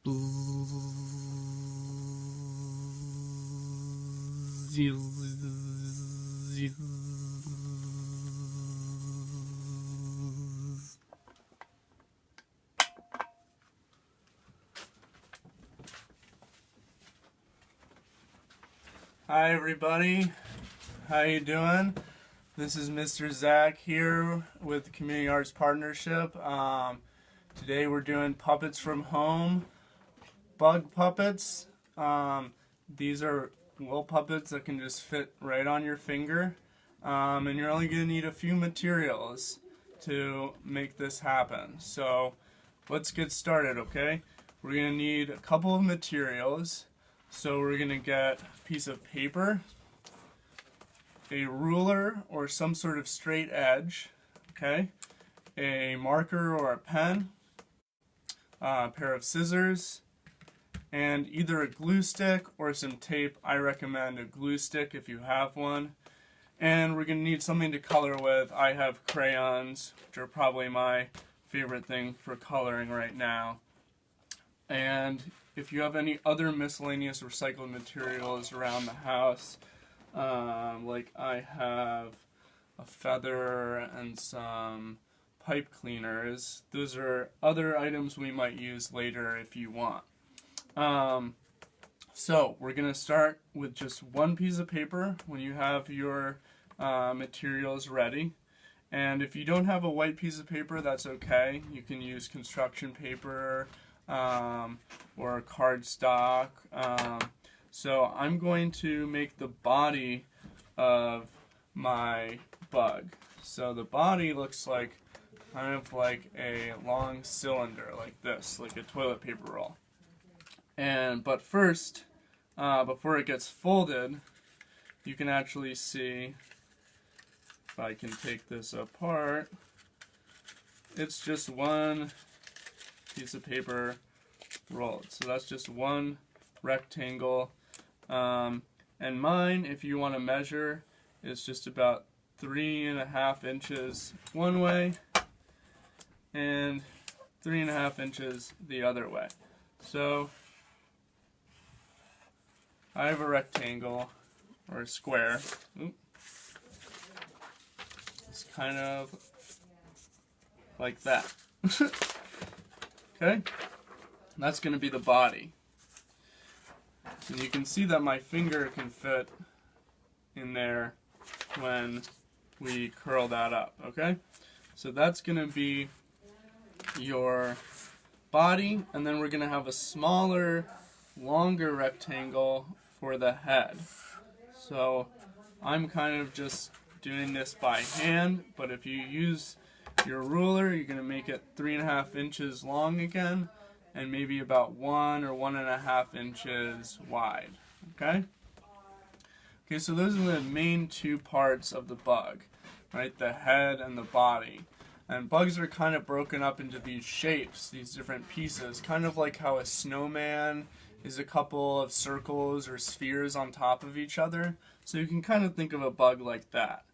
Hi everybody, how you doing? This is Mr. Zach here with the Community Arts Partnership. Today we're doing puppets from home, bug puppets. These are little puppets that can just fit right on your finger, and you're only going to need a few materials to make this happen. So let's get started, okay? We're going to need a couple of materials. So we're going to get a piece of paper, a ruler or some sort of straight edge, okay, a marker or a pen, a pair of scissors, and either a glue stick or some tape. I recommend a glue stick if you have one. And we're going to need something to color with. I have crayons, which are probably my favorite thing for coloring right now. And if you have any other miscellaneous recycled materials around the house, like I have a feather and some pipe cleaners, those are other items we might use later if you want. So we're going to start with just one piece of paper when you have your materials ready. And if you don't have a white piece of paper, that's okay. You can use construction paper, or cardstock. So I'm going to make the body of my bug. So the body looks like kind of like a long cylinder like this, like a toilet paper roll. But first, before it gets folded, you can actually see, if I can take this apart, it's just one piece of paper rolled. So that's just one rectangle. And mine, if you want to measure, is just about 3.5 inches one way and 3.5 inches the other way. So I have a rectangle or a square. It's kind of like that. Okay, that's going to be the body. And you can see that my finger can fit in there when we curl that up, okay? So that's going to be your body, and then we're going to have a smaller, longer rectangle for the head. So I'm kind of just doing this by hand, but if you use your ruler, you're going to make it 3.5 inches long again, and maybe about 1 or 1.5 inches wide. Okay? Okay, so those are the main two parts of the bug, right? The head and the body. And bugs are kind of broken up into these shapes, these different pieces, kind of like how a snowman is a couple of circles or spheres on top of each other. So you can kind of think of a bug like that.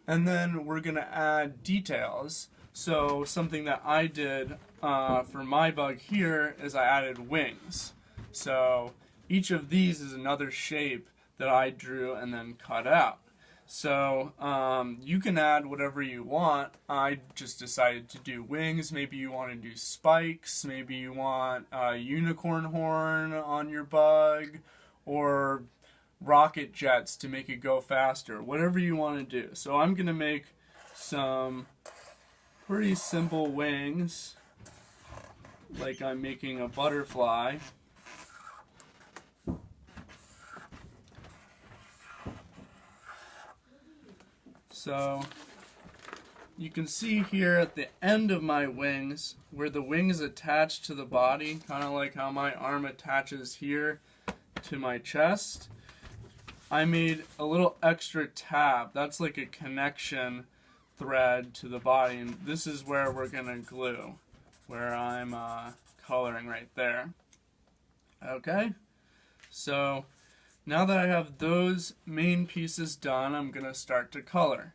And then we're going to add details. So something that I did for my bug here is I added wings. So each of these is another shape that I drew and then cut out. So you can add whatever you want. I just decided to do wings. Maybe you want to do spikes. Maybe you want a unicorn horn on your bug, or rocket jets to make it go faster. Whatever you want to do. So I'm going to make some pretty simple wings, like I'm making a butterfly. So you can see here at the end of my wings where the wings attach to the body, kind of like how my arm attaches here to my chest. I made a little extra tab. That's like a connection thread to the body, and this is where we're gonna glue, where I'm coloring right there. Okay, so now that I have those main pieces done, I'm gonna start to color.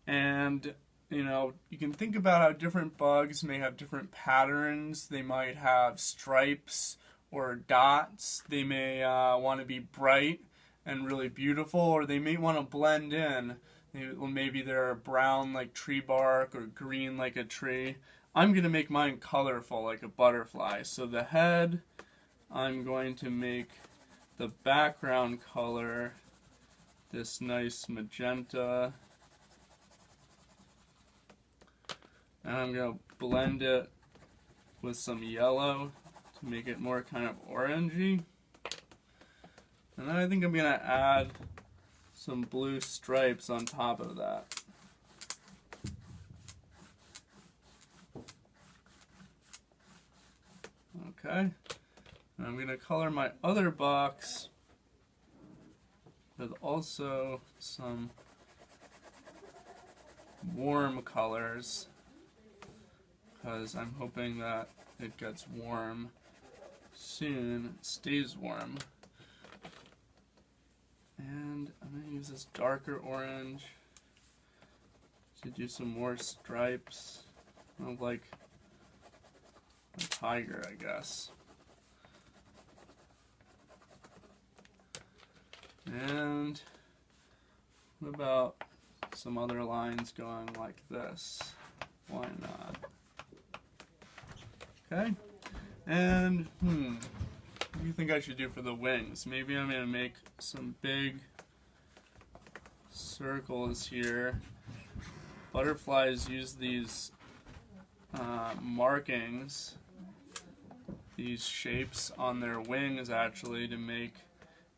And you know, you can think about how different bugs may have different patterns. They might have stripes or dots. They may want to be bright and really beautiful, or they may want to blend in. Maybe they're brown like tree bark or green like a tree. I'm going to make mine colorful like a butterfly. So the head, I'm going to make the background color this nice magenta. And I'm going to blend it with some yellow to make it more kind of orangey. And then I think I'm going to add some blue stripes on top of that. Okay. And I'm going to color my other box with also some warm colors, because I'm hoping that it gets warm soon, stays warm. And I'm going to use this darker orange to do some more stripes, kind of like a tiger, I guess. And what about some other lines going like this? Why not? Okay. And what do you think I should do for the wings? Maybe I'm going to make some big circles here. Butterflies use these markings, these shapes on their wings actually, to make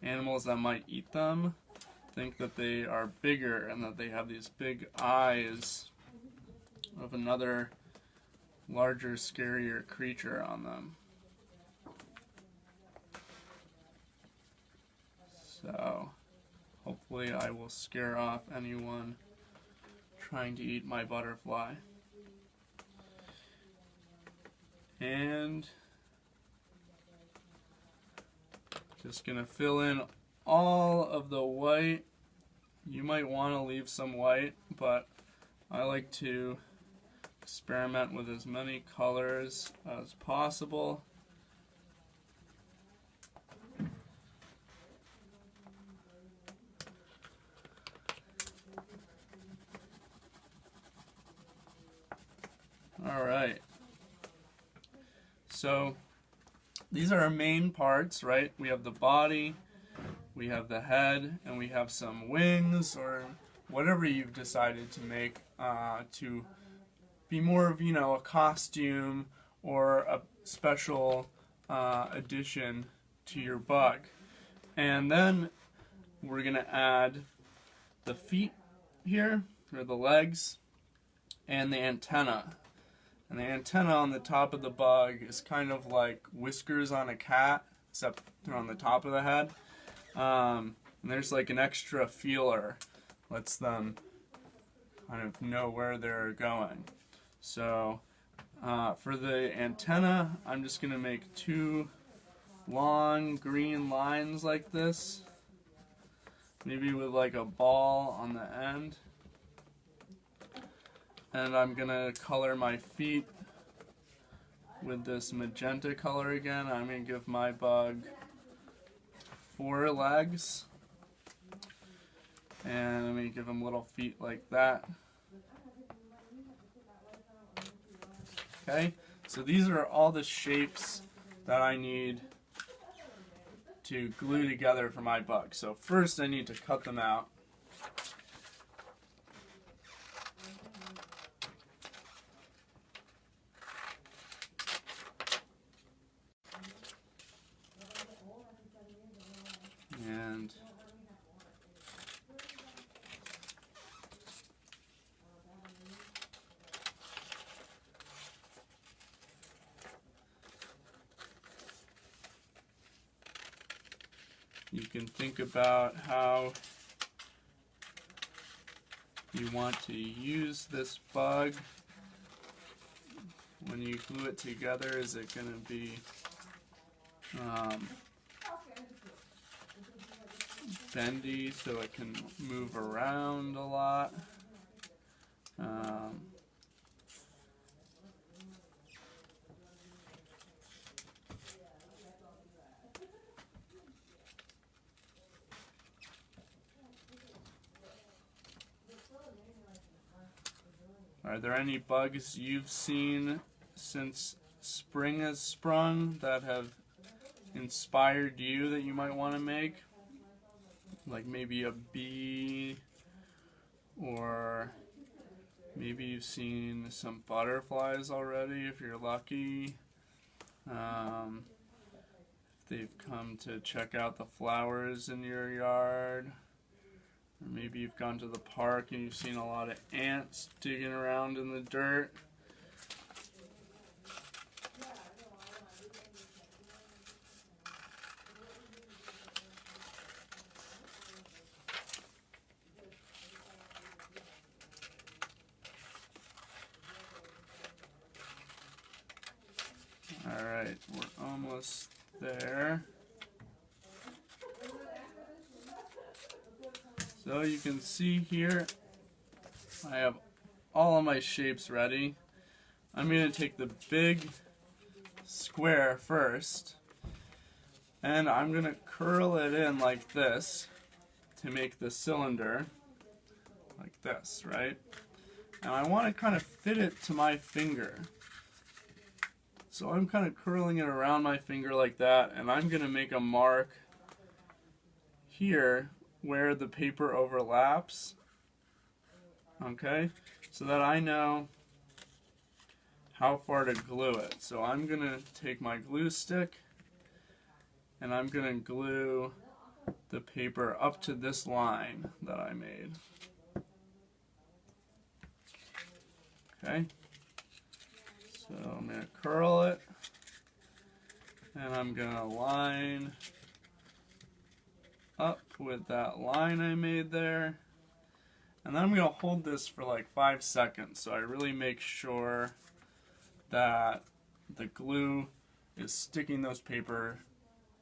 animals that might eat them think that they are bigger and that they have these big eyes of another larger, scarier creature on them. So hopefully I will scare off anyone trying to eat my butterfly. And just gonna fill in all of the white. You might want to leave some white, but I like to experiment with as many colors as possible. Alright, so these are our main parts, right? We have the body, we have the head, and we have some wings, or whatever you've decided to make to be more of, a costume or a special addition to your bug. And then we're going to add the feet here, or the legs, and the antenna. And the antenna on the top of the bug is kind of like whiskers on a cat, except they're on the top of the head. And there's like an extra feeler, lets them kind of know where they're going. So for the antenna, I'm just going to make 2 long green lines like this, maybe with like a ball on the end. And I'm going to color my feet with this magenta color again. I'm going to give my bug 4 legs. And I'm going to give him little feet like that. Okay, so these are all the shapes that I need to glue together for my bug. So first I need to cut them out. And you can think about how you want to use this bug when you glue it together. Is it going to be bendy so it can move around a lot? Are there any bugs you've seen since spring has sprung that have inspired you that you might want to make? Like maybe a bee, or maybe you've seen some butterflies already if you're lucky. They've come to check out the flowers in your yard. Or maybe you've gone to the park and you've seen a lot of ants digging around in the dirt. Alright, we're almost there. So you can see here, I have all of my shapes ready. I'm going to take the big square first, and I'm going to curl it in like this to make the cylinder, like this, right? And I want to kind of fit it to my finger. So I'm kind of curling it around my finger like that, and I'm going to make a mark here where the paper overlaps, okay, so that I know how far to glue it. So I'm going to take my glue stick and I'm going to glue the paper up to this line that I made. Okay, so I'm going to curl it and I'm going to line up with that line I made there, and then I'm going to hold this for like 5 seconds so I really make sure that the glue is sticking those paper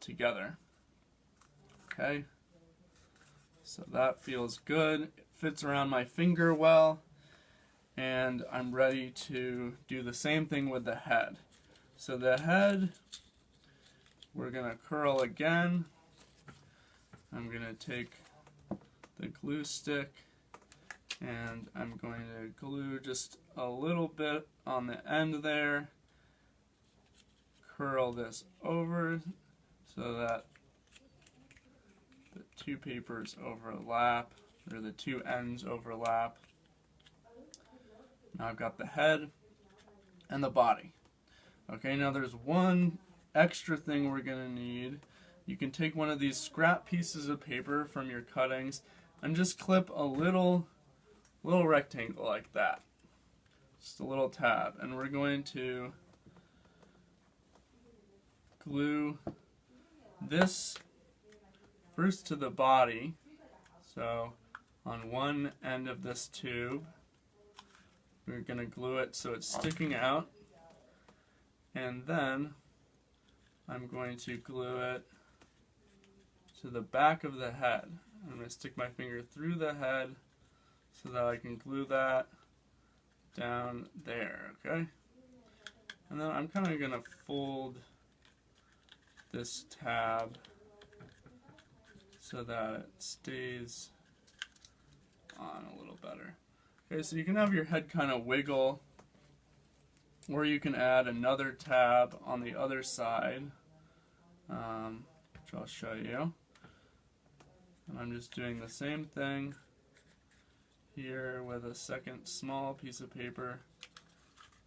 together. Okay, so that feels good, it fits around my finger well, and I'm ready to do the same thing with the head. So the head, we're going to curl again. I'm going to take the glue stick and I'm going to glue just a little bit on the end there, curl this over so that the two papers overlap, or the two ends overlap. Now I've got the head and the body. Okay, now there's one extra thing we're going to need. You can take one of these scrap pieces of paper from your cuttings and just clip a little rectangle like that. Just a little tab. And we're going to glue this first to the body. So on one end of this tube, we're going to glue it so it's sticking out. And then I'm going to glue it to the back of the head. I'm going to stick my finger through the head so that I can glue that down there, okay? And then I'm kind of going to fold this tab so that it stays on a little better. Okay, so you can have your head kind of wiggle, or you can add another tab on the other side, which I'll show you. And I'm just doing the same thing here with a second small piece of paper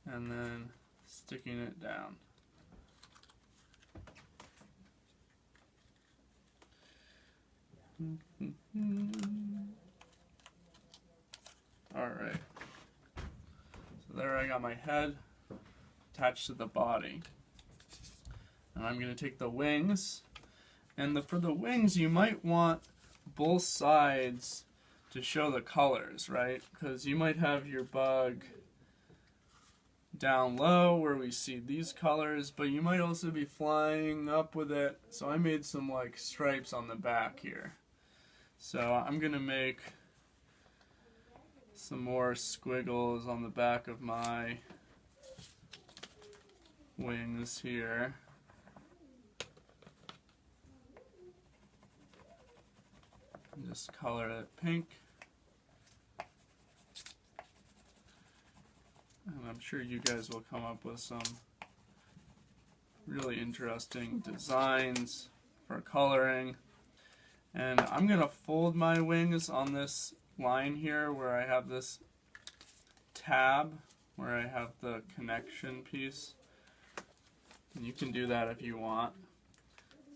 and then sticking it down. Alright, so there I got my head attached to the body. And I'm going to take the wings, and for the wings you might want both sides to show the colors, right? Because you might have your bug down low where we see these colors, but you might also be flying up with it. So I made some like stripes on the back here. So I'm gonna make some more squiggles on the back of my wings here. Just color it pink. And I'm sure you guys will come up with some really interesting designs for coloring. And I'm going to fold my wings on this line here where I have this tab where I have the connection piece. And you can do that if you want.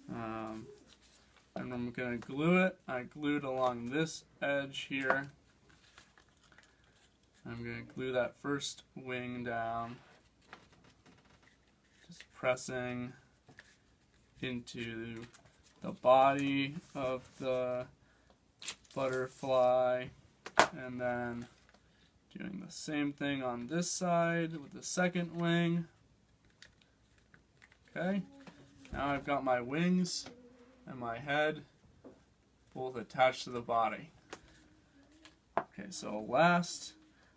And I'm going to glue it. I glued along this edge here. I'm going to glue that first wing down. Just pressing into the body of the butterfly, and then doing the same thing on this side with the second wing. Okay, now I've got my wings and my head both attached to the body. Okay, so last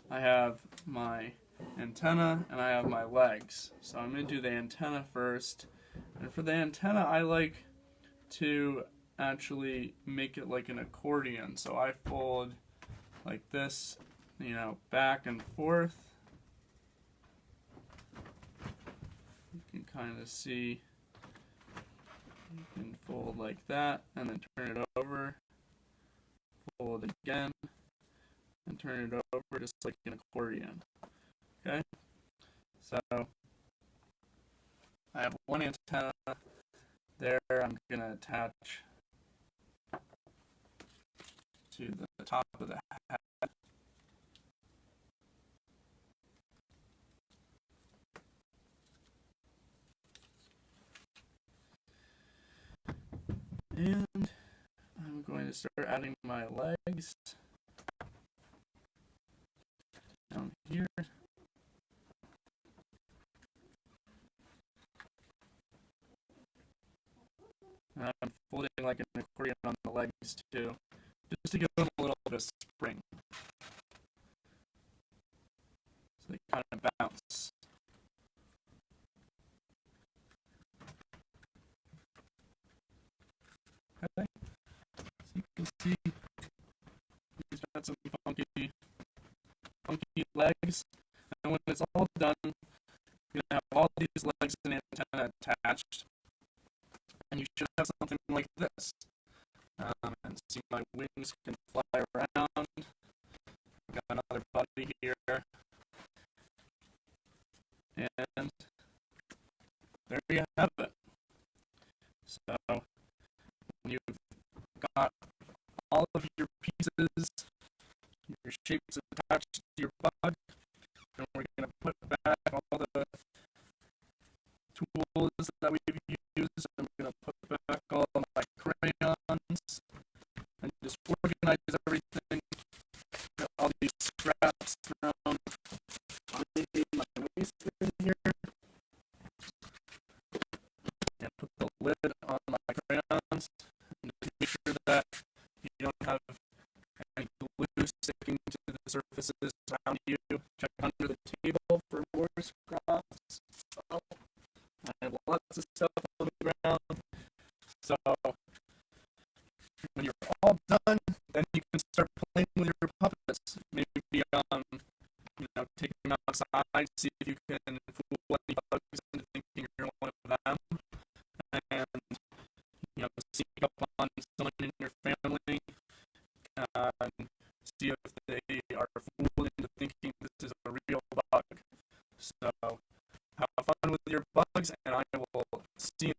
I have my antenna and I have my legs. So I'm going to do the antenna first. And for the antenna, I like to actually make it like an accordion. So I fold like this, you know, back and forth. You can kind of see. You can fold like that and then turn it over. Fold again and turn it over just like an accordion. Okay? So I have one antenna there. I'm going to attach to the top of the hat. And I'm going to start adding my legs down here. And I'm folding like an accordion on the legs too, just to give them a little bit of spring. So they kind of bounce. Okay. So you can see he's got some funky legs. And when it's all done, you're going to have all these legs and antenna attached. And you should have something like this. And see my wings can fly around. I've got another body here. And there you have it. So when you've got all of your pieces, your shapes attached to your bug, and we're going to put back all the tools that we've used. I'm going to put back all of my crayons and just organize everything. Got all these scraps thrown underneath my waistband here. And put the lid on my crayons. And just make sure that you don't have any glue sticking to the surfaces around you. Check under the table for more scraps. Oh, I have lots of stuff on the ground. So when you're all done, then you can start playing with your puppets. Maybe take them outside, see if you can fool any bugs into thinking you're one of them, and sneak up on someone in your family and see if they are fooled into thinking this is a real bug. So have fun with your bugs, and I will see you